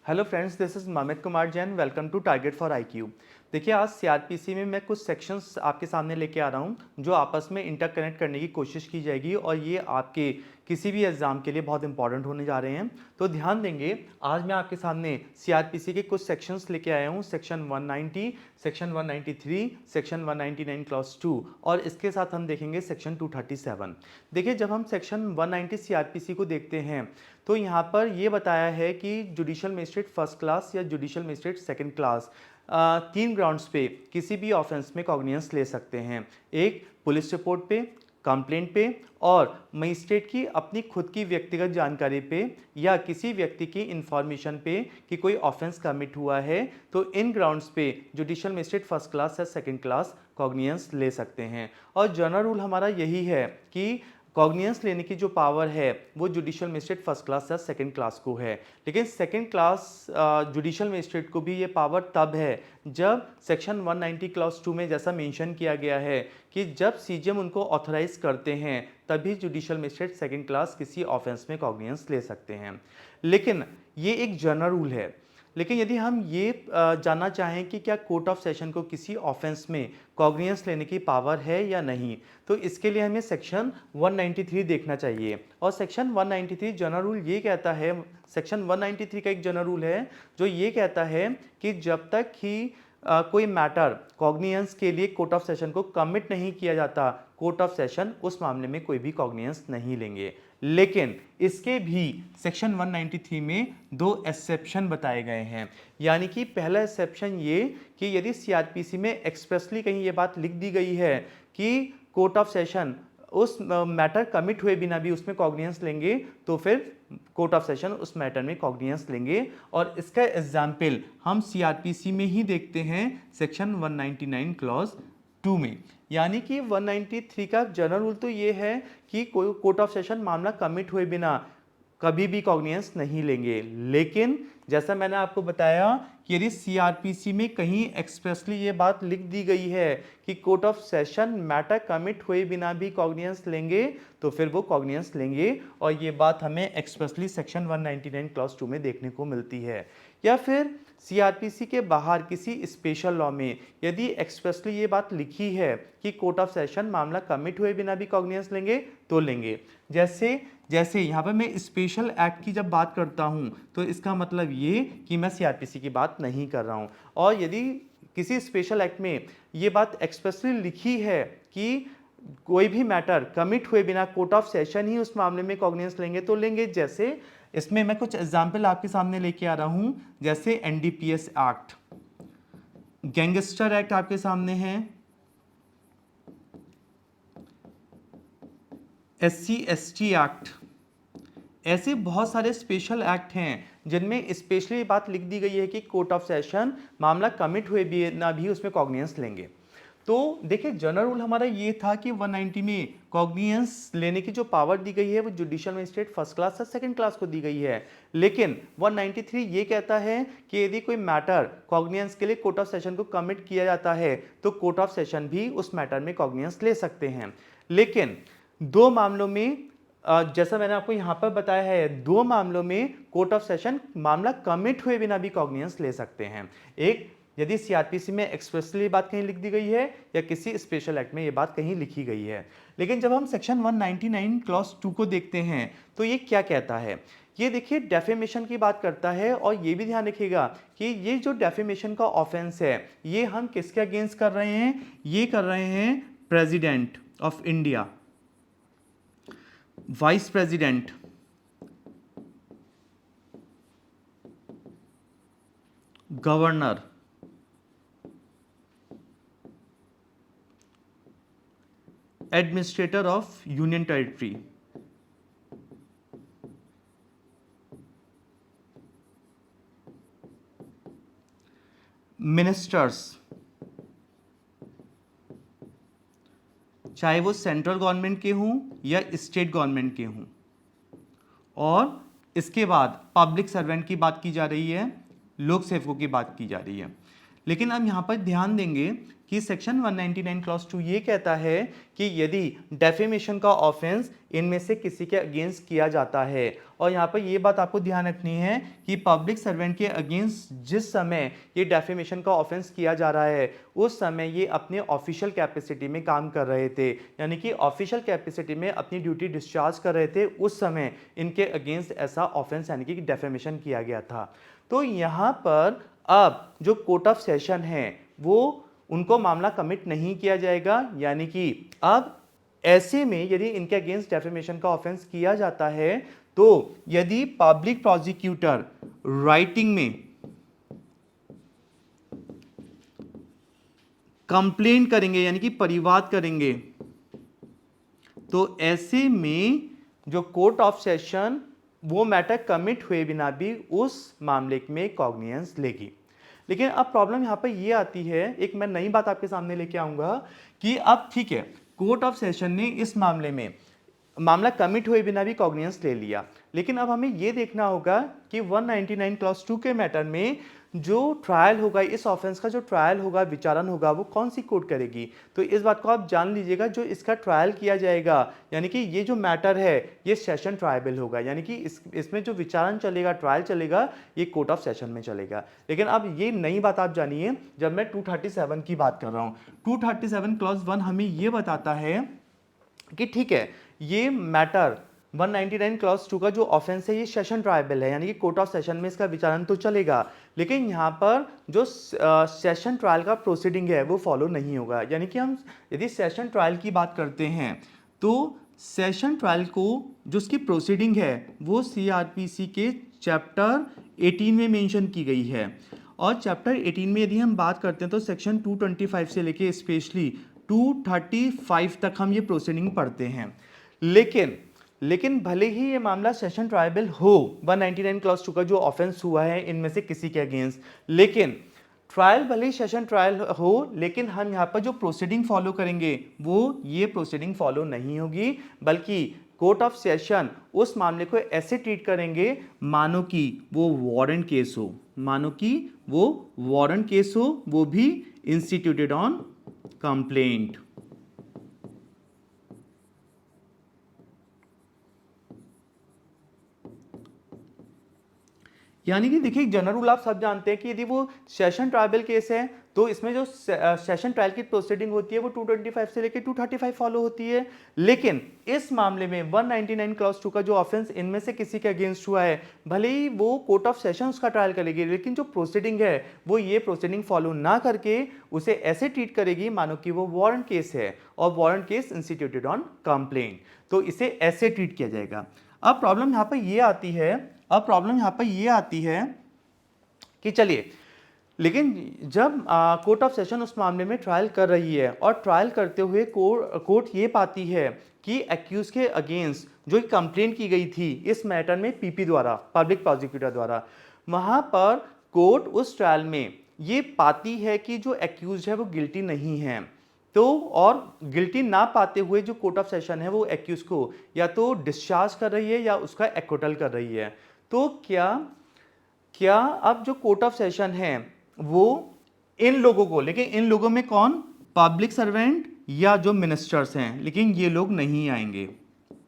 Hello friends, this is Mamit Kumar Jain. Welcome to target for IQ. देखिए, आज CrPC में मैं कुछ सेक्शंस आपके सामने लेके आ रहा हूं जो आपस में इंटरकनेक्ट करने की कोशिश की जाएगी और ये आपके किसी भी एग्जाम के लिए बहुत इंपॉर्टेंट होने जा रहे हैं। तो ध्यान देंगे, आज मैं आपके सामने सीआरपीसी के कुछ सेक्शंस लेके आया हूं। सेक्शन 190, सेक्शन 193, सेक्शन 199 क्लॉज 2 और इसके साथ हम देखेंगे सेक्शन 237। देखिए, जब हम सेक्शन 190 सीआरपीसी को देखते हैं तो यहाँ पर ये बताया है कि जुडिशियल मजिस्ट्रेट फर्स्ट क्लास या जुडिशियल मजिस्ट्रेट सेकंड क्लास तीन ग्राउंड्स पे किसी भी ऑफेंस में कॉग्निजेंस ले सकते हैं। एक, पुलिस रिपोर्ट पे, कंप्लेंट पे और मजिस्ट्रेट की अपनी खुद की व्यक्तिगत जानकारी पे या किसी व्यक्ति की इंफॉर्मेशन पे कि कोई ऑफेंस कमिट हुआ है, तो इन ग्राउंड्स पे जुडिशियल मजिस्ट्रेट फर्स्ट क्लास या सेकंड क्लास कॉग्निजेंस ले सकते हैं। और जनरल रूल हमारा यही है कि कॉग्निजेंस लेने की जो पावर है वो जुडिशियल मजिस्ट्रेट फर्स्ट क्लास या सेकंड क्लास को है। लेकिन सेकंड क्लास जुडिशियल मजिस्ट्रेट को भी ये पावर तब है जब सेक्शन 190 क्लॉज 2 में जैसा मेंशन किया गया है कि जब सीजीएम उनको ऑथराइज करते हैं तभी जुडिशियल मजिस्ट्रेट सेकंड क्लास किसी ऑफेंस में कॉग्निजेंस ले सकते हैं। लेकिन ये एक जनरल रूल है। लेकिन यदि हम ये जानना चाहें कि क्या कोर्ट ऑफ सेशन को किसी ऑफेंस में कॉग्निजेंस लेने की पावर है या नहीं, तो इसके लिए हमें सेक्शन 193 देखना चाहिए। और सेक्शन 193 जनरल रूल ये कहता है, सेक्शन 193 का एक जनरल रूल है जो ये कहता है कि जब तक ही कोई मैटर कॉग्निजेंस के लिए कोर्ट ऑफ सेशन को कमिट नहीं किया जाता, कोर्ट ऑफ सेशन उस मामले में कोई भी कॉग्निजेंस नहीं लेंगे। लेकिन इसके भी सेक्शन 193 में दो एक्सेप्शन बताए गए हैं। यानी कि पहला एक्सेप्शन ये कि यदि सीआरपीसी में एक्सप्रेसली कहीं ये बात लिख दी गई है कि कोर्ट ऑफ सेशन उस मैटर कमिट हुए बिना भी उसमें कॉग्निजेंस लेंगे, तो फिर कोर्ट ऑफ सेशन उस मैटर में कॉग्निजेंस लेंगे। और इसका एग्जाम्पल हम सीआरपीसी में ही देखते हैं सेक्शन 199 क्लॉज 2 में। यानी कि 193 का जनरल रूल तो ये है कि कोई कोर्ट ऑफ सेशन मामला कमिट हुए बिना कभी भी कॉग्निजेंस नहीं लेंगे। लेकिन जैसा मैंने आपको बताया कि यदि सीआरपीसी में कहीं एक्सप्रेसली ये बात लिख दी गई है कि court of session matter commit हुए बिना भी कॉग्निजेंस लेंगे, तो फिर वो कॉग्निजेंस लेंगे। और ये बात हमें एक्सप्रेसली सेक्शन 199 क्लॉज 2 में देखने को मिलती है। या फिर सीआरपीसी के बाहर किसी स्पेशल लॉ में यदि एक्सप्रेसली ये बात लिखी है कि कोर्ट ऑफ सेशन मामला कमिट हुए बिना भी कॉग्निजेंस लेंगे, तो लेंगे। जैसे जैसे यहाँ पर मैं स्पेशल एक्ट की जब बात करता हूँ तो इसका मतलब ये कि मैं सीआरपीसी की बात नहीं कर रहा हूँ। और यदि किसी स्पेशल एक्ट में ये बात एक्सप्रेसली लिखी है कि कोई भी मैटर कमिट हुए बिना कोर्ट ऑफ सेशन ही उस मामले में कॉग्निजेंस लेंगे, तो लेंगे। जैसे इसमें मैं कुछ एग्जाम्पल आपके सामने लेके आ रहा हूं, जैसे एनडीपीएस एक्ट, गैंगस्टर एक्ट आपके सामने है, एससी एसटी एक्ट। ऐसे बहुत सारे स्पेशल एक्ट हैं जिनमें स्पेशली बात लिख दी गई है कि कोर्ट ऑफ सेशन मामला कमिट हुए बिना भी उसमें कॉग्निजेंस लेंगे। तो देखिए, जनरल रूल हमारा ये था कि 190 में कॉग्निजेंस लेने की जो पावर दी गई है वो जुडिशियल मजिस्ट्रेट फर्स्ट क्लास या सेकंड क्लास को दी गई है। लेकिन 193 ये कहता है कि यदि कोई मैटर कॉग्निजेंस के लिए कोर्ट ऑफ सेशन को कमिट किया जाता है तो कोर्ट ऑफ सेशन भी उस मैटर में कॉग्निजेंस ले सकते हैं। लेकिन दो मामलों में, जैसा मैंने आपको यहां पर बताया है, दो मामलों में कोर्ट ऑफ सेशन मामला कमिट हुए बिना भी कॉग्निजेंस ले सकते हैं। एक, यदि सीआरपीसी में एक्सप्रेसली बात कहीं लिख दी गई है या किसी स्पेशल एक्ट में ये बात कहीं लिखी गई है। लेकिन जब हम सेक्शन 199 क्लॉज 2 को देखते हैं तो ये क्या कहता है, ये देखिए डेफेमेशन की बात करता है। और ये भी ध्यान रखिएगा कि ये जो डेफेमेशन का ऑफेंस है ये हम किसके अगेंस्ट कर रहे हैं, ये कर रहे हैं president of India, vice president, governor, administrator of union territory, ministers, चाहे वो सेंट्रल गवर्नमेंट के हों या स्टेट गवर्नमेंट के हों। और इसके बाद पब्लिक सर्वेंट की बात की जा रही है, लोक सेवकों की बात की जा रही है। लेकिन अब यहाँ पर ध्यान देंगे कि सेक्शन 199 क्लॉज 2 ये कहता है कि यदि डेफेमेशन का ऑफेंस इनमें से किसी के अगेंस्ट किया जाता है, और यहाँ पर ये बात आपको ध्यान रखनी है कि पब्लिक सर्वेंट के अगेंस्ट जिस समय ये डेफेमेशन का ऑफेंस किया जा रहा है उस समय ये अपने ऑफिशियल कैपेसिटी में काम कर रहे थे, यानी कि ऑफिशियल कैपेसिटी में अपनी ड्यूटी डिस्चार्ज कर रहे थे, उस समय इनके अगेंस्ट ऐसा ऑफेंस यानी कि डेफेमेशन किया गया था। तो यहाँ पर अब जो कोर्ट ऑफ सेशन है वो उनको मामला कमिट नहीं किया जाएगा, यानी कि अब ऐसे में यदि इनके अगेंस्ट डेफेमेशन का ऑफेंस किया जाता है तो यदि पब्लिक प्रोसिक्यूटर राइटिंग में कंप्लेंट करेंगे यानी कि परिवाद करेंगे तो ऐसे में जो कोर्ट ऑफ सेशन वो मैटर कमिट हुए बिना भी उस मामले में कॉग्निजेंस लेगी। लेकिन अब प्रॉब्लम यहाँ पर ये आती है, एक मैं नई बात आपके सामने लेके आऊँगा कि अब ठीक है कोर्ट ऑफ सेशन ने इस मामले में मामला कमिट हुए बिना भी कॉग्निजेंस ले लिया, लेकिन अब हमें ये देखना होगा कि 199 क्लॉज 2 के मैटर में जो ट्रायल होगा, इस ऑफेंस का जो ट्रायल होगा, विचारण होगा, वो कौन सी कोर्ट करेगी। तो इस बात को आप जान लीजिएगा, जो इसका ट्रायल किया जाएगा यानी कि ये जो मैटर है ये सेशन ट्रायबल होगा, यानी कि इसमें जो विचारण चलेगा, ट्रायल चलेगा, ये कोर्ट ऑफ सेशन में चलेगा। लेकिन अब ये नई बात आप जानिए, जब मैं 237 की बात कर रहा हूँ, 237 क्लॉज 1 हमें ये बताता है कि ठीक है ये मैटर 199 क्लॉज 2 का जो ऑफेंस है ये सेशन ट्रायबल है, यानी कि कोर्ट ऑफ सेशन में इसका विचारण तो चलेगा, लेकिन यहाँ पर जो सेशन ट्रायल का प्रोसीडिंग है वो फॉलो नहीं होगा। यानी कि हम यदि सेशन ट्रायल की बात करते हैं तो सेशन ट्रायल को जो उसकी प्रोसीडिंग है वो सीआरपीसी के चैप्टर 18 में मेंशन की गई है, और चैप्टर 18 में यदि हम बात करते हैं तो सेक्शन 225 से लेके स्पेशली 235 तक हम ये प्रोसीडिंग पढ़ते हैं। लेकिन भले ही ये मामला सेशन ट्रायबल हो, 199 क्लॉज 2 का जो ऑफेंस हुआ है इनमें से किसी के अगेंस्ट, लेकिन ट्रायल भले ही सेशन ट्रायल हो, लेकिन हम यहाँ पर जो प्रोसीडिंग फॉलो करेंगे वो ये प्रोसीडिंग फॉलो नहीं होगी, बल्कि कोर्ट ऑफ सेशन उस मामले को ऐसे ट्रीट करेंगे मानो कि वो वारंट केस हो, मानो कि वो वारंट केस हो, वो भी इंस्टीट्यूटेड ऑन कंप्लेंट। यानी कि देखिए जनरल रूल आप सब जानते हैं कि यदि वो सेशन ट्रायबल केस है तो इसमें जो सेशन ट्रायल की प्रोसीडिंग होती है वो 225 से लेकर 235 फॉलो होती है, लेकिन इस मामले में 199 क्लॉज 2 का जो ऑफेंस इनमें से किसी के अगेंस्ट हुआ है, भले ही वो कोर्ट ऑफ सेशन उसका ट्रायल करेगी, लेकिन जो प्रोसीडिंग है वो ये प्रोसीडिंग फॉलो ना करके उसे ऐसे ट्रीट करेगी मानो कि वो वारंट केस है, और warrant case instituted on complaint, तो इसे ऐसे ट्रीट किया जाएगा। अब प्रॉब्लम यहाँ पर ये आती है कि चलिए, लेकिन जब कोर्ट ऑफ सेशन उस मामले में ट्रायल कर रही है और ट्रायल करते हुए कोर्ट ये पाती है कि एक्यूज के अगेंस्ट जो कंप्लेंट की गई थी इस मैटर में पीपी द्वारा, पब्लिक प्रोसिक्यूटर द्वारा, वहां पर कोर्ट उस ट्रायल में ये पाती है कि जो एक्यूज है वो गिल्टी नहीं है, तो और गिल्टी ना पाते हुए जो कोर्ट ऑफ सेशन है वो एक्यूज को या तो डिस्चार्ज कर रही है या उसका एक्विटल कर रही है। तो क्या अब जो कोर्ट ऑफ सेशन है वो इन लोगों को, लेकिन इन लोगों में कौन, पब्लिक सर्वेंट या जो मिनिस्टर्स हैं, लेकिन ये लोग नहीं आएंगे,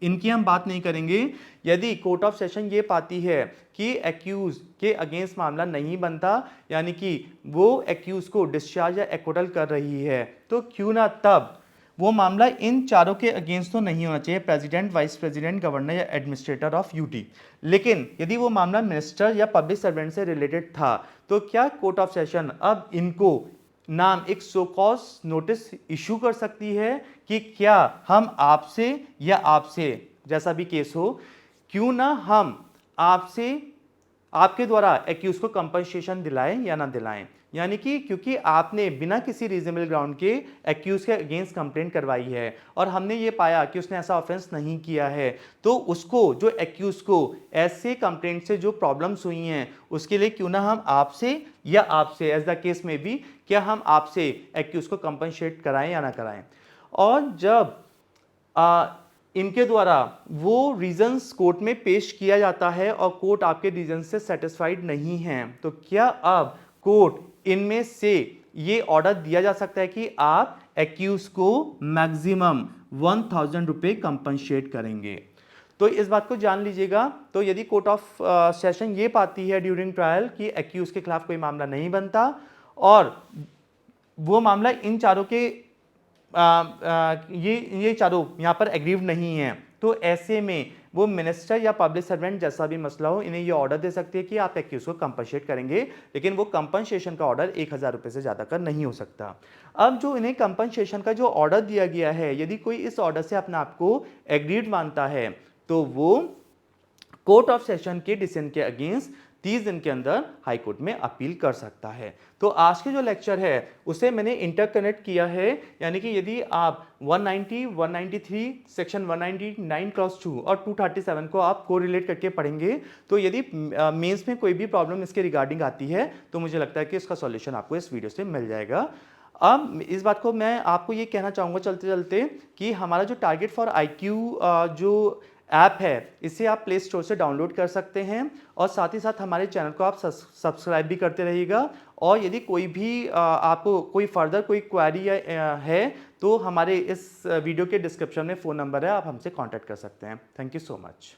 इनकी हम बात नहीं करेंगे। यदि कोर्ट ऑफ सेशन ये पाती है कि एक्यूज के अगेंस्ट मामला नहीं बनता, यानी कि वो एक्यूज को डिस्चार्ज या एक्विटल कर रही है, तो क्यों ना तब वो मामला इन चारों के अगेंस्ट तो नहीं होना चाहिए, प्रेसिडेंट, वाइस प्रेसिडेंट, गवर्नर या एडमिनिस्ट्रेटर ऑफ यूटी, लेकिन यदि वो मामला मिनिस्टर या पब्लिक सर्वेंट से रिलेटेड था तो क्या कोर्ट ऑफ सेशन अब इनको नाम एक सो कॉज नोटिस इशू कर सकती है कि क्या हम आपसे या आपसे, जैसा भी केस हो, क्यों ना हम आपसे, आपके द्वारा एक्यूज को कंपनसेशन दिलाएं या ना दिलाएं, यानी कि क्योंकि आपने बिना किसी रीजनेबल ग्राउंड के एक्यूज के अगेंस्ट कंप्लेंट करवाई है और हमने ये पाया कि उसने ऐसा ऑफेंस नहीं किया है, तो उसको, जो एक्यूज को ऐसे कंप्लेंट से जो प्रॉब्लम्स हुई हैं उसके लिए क्यों ना हम आपसे या आपसे, एज द केस में भी, क्या हम आपसे एक्यूज को कंपनसेट कराएं या ना कराएं। और जब इनके द्वारा वो रीजंस कोर्ट में पेश किया जाता है और कोर्ट आपके रीजन से सेटिस्फाइड नहीं है, तो क्या अब कोर्ट इनमें से ये ऑर्डर दिया जा सकता है कि आप एक्यूज को मैक्सिमम 1000 रुपये कंपनसेट करेंगे। तो इस बात को जान लीजिएगा। तो यदि कोर्ट ऑफ सेशन ये पाती है ड्यूरिंग ट्रायल कि एक्यूज के खिलाफ कोई मामला नहीं बनता और वो मामला इन चारों के ये चारों यहाँ पर एग्रीव नहीं है, तो ऐसे में वो मिनिस्टर या पब्लिक सर्वेंट जैसा भी मसला हो, इन्हें ये ऑर्डर दे सकती है कि आप एक्यूज को कंपनसेट करेंगे, लेकिन वो कंपनसेशन का ऑर्डर 1000 रुपये से ज़्यादा का नहीं हो सकता। अब जो इन्हें कंपनसेशन का जो ऑर्डर दिया गया है, यदि कोई इस ऑर्डर से अपने आप को एग्रीड मानता है तो वो कोर्ट ऑफ सेशन के डिसीजन के अगेंस्ट 30 दिन के अंदर हाई कोर्ट में अपील कर सकता है। तो आज के जो लेक्चर है उसे मैंने इंटरकनेक्ट किया है, यानी कि यदि आप 190, 193, सेक्शन 199 क्लॉज 2 और 237 को आप को रिलेट करके पढ़ेंगे, तो यदि मेंस में कोई भी प्रॉब्लम इसके रिगार्डिंग आती है तो मुझे लगता है कि इसका सॉल्यूशन आपको इस वीडियो से मिल जाएगा। अब इस बात को मैं आपको ये कहना चाहूँगा चलते चलते कि हमारा जो टारगेट फॉर आईक्यू जो ऐप है इसे आप प्ले स्टोर से डाउनलोड कर सकते हैं और साथ ही साथ हमारे चैनल को आप सब्सक्राइब भी करते रहिएगा। और यदि कोई भी आपको कोई फर्दर कोई क्वेरी है तो हमारे इस वीडियो के डिस्क्रिप्शन में फ़ोन नंबर है, आप हमसे कांटेक्ट कर सकते हैं। Thank you so much.